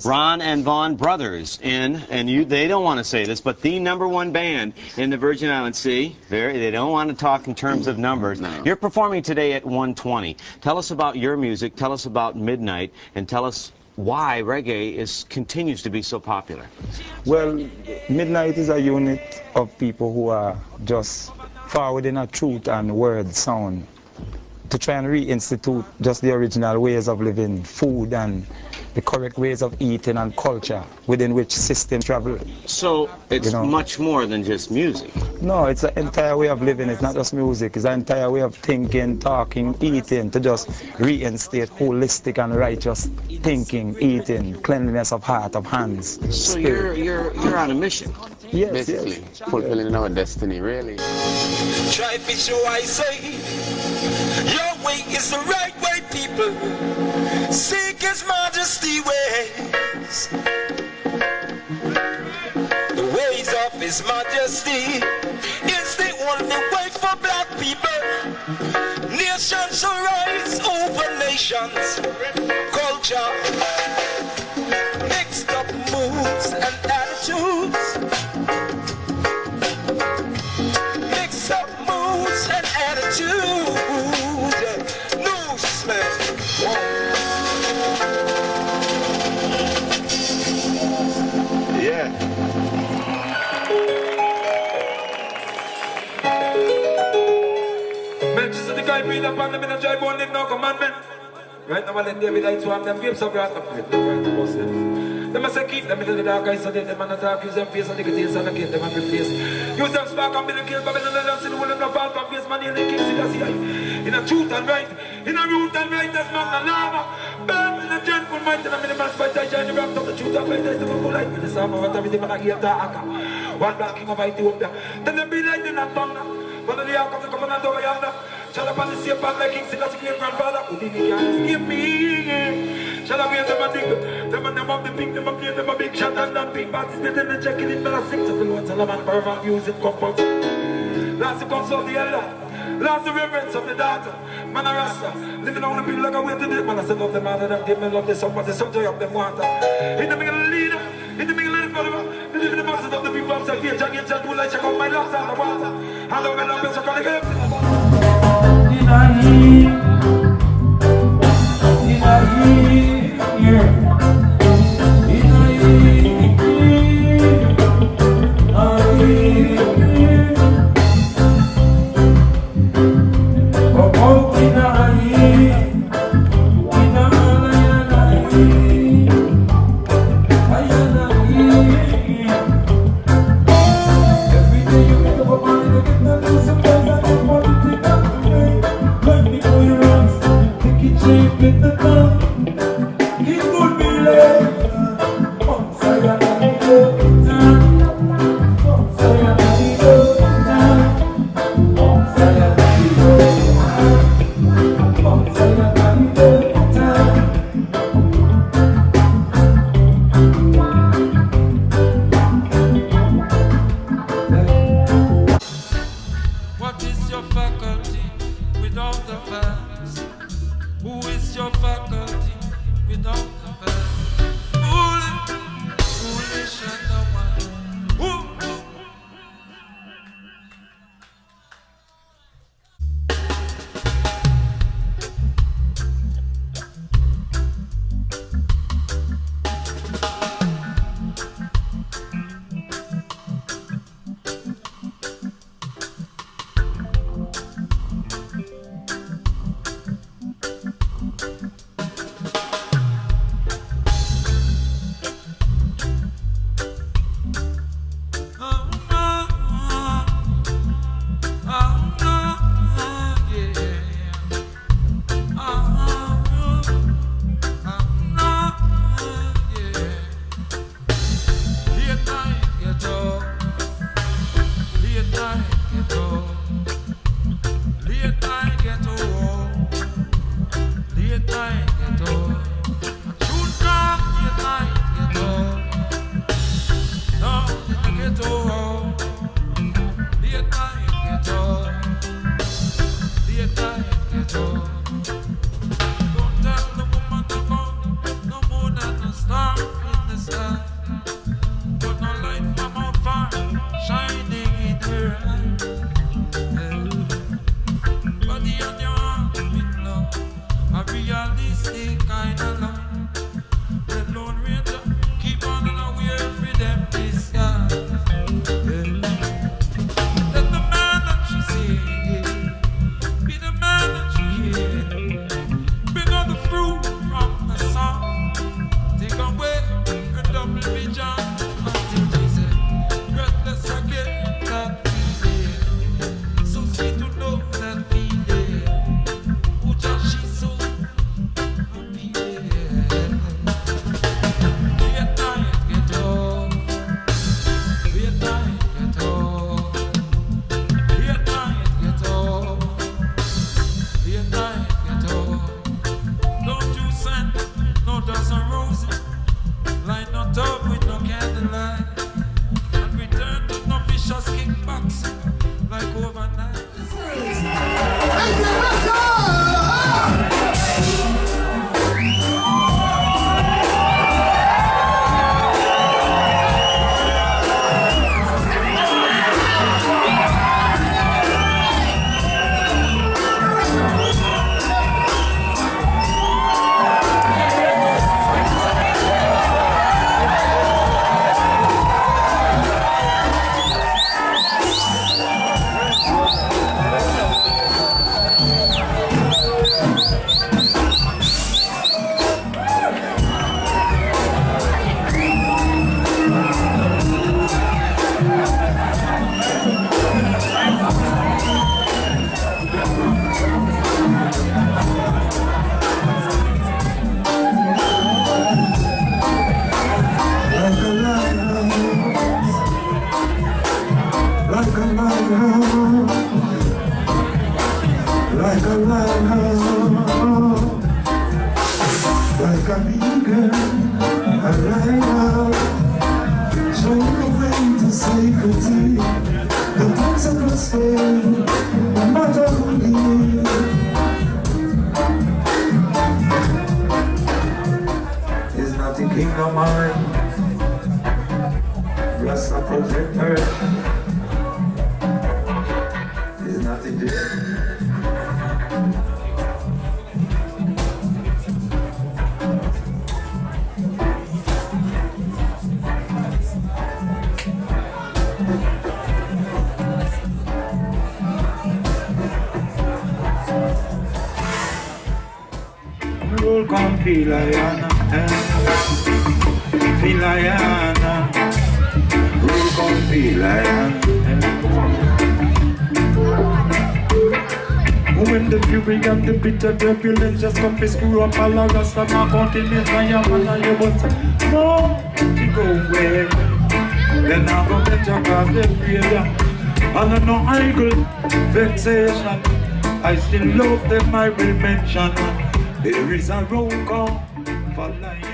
Ron and Vaughn Brothers they don't want to say this, but the #1 band in the Virgin Islands. See, they don't want to talk in terms of numbers. No. You're performing today at 120. Tell us about your music, tell us about Midnight, and tell us why reggae continues to be so popular. Well, Midnight is a unit of people who are just forward in a truth and word sound to try and reinstitute just the original ways of living, food and the correct ways of eating and culture within which systems travel. So it's much more than just music. No, it's an entire way of living. It's not just music. It's an entire way of thinking, talking, eating, to just reinstate holistic and righteous thinking, eating, cleanliness of heart, of hands. So spirit. you're on a mission. Yes, Basically, yes. fulfilling our destiny, really. Try to show I say, your way is the right way, people. Seek His Majesty ways. The ways of His Majesty is the only way for black people. Nations shall rise over nations. Culture, mixed up moods and attitudes. Mix up moods and attitudes. No smell. Yeah. Manchester, the guy breathe upon them in a dry bone, need no commandment. Right now, I let David I swam them grapes of wrath up with them right to Muslims. They must say keep them into the dark eyes so that them and attack, use them face and nicotine and kill them and replace. Use them spark and build kill Babylon and see the world of the fall from face man in the king, see the sea. In a truth and right, in a root and right, that's not the lava. Burn in a gentle might and a minimal spite, I shine the wrapped up the truth and right, there's the full light with the summer, what everything and I hear the aka. One black king of Ethiopia. Then they be like in a thunder. But the ark of the covenant over yonder. Shall I the same path like King Silas, great grandfather? Who did he can't escape me? Shall I wear them a dig? Them and them of the pink, them a play them a big shot and that big parties. They then check it in the six of the Lord Solomon, pervert music comfort. Last the console of the elder. Last the reverence of the daughter. Man a rasta. Living on the people like a way to do. Man I said love them all of them. They may love the sun, but the sun joy of them water. In the middle of the leader. In the middle of the follower. They live in the masses of the people of Salvation. Against that wool I check out my last out of water. And love and love and so call it He's good. Like a eagle, I ride out, show the way to safety. The things that will stay, no matter who leaves. It's not the kingdom mine, Rasta protector. It's nothing different. Roll con Pilayana, Pilayana, roll con Pilayana. When the fury and the bitter turbulence just come to screw up all the rest of my continent, I am on your butt. No, to go away. Then I go get your cause the failure. And I know I good vexation. I still love them, I will mention. There is a roll call for life.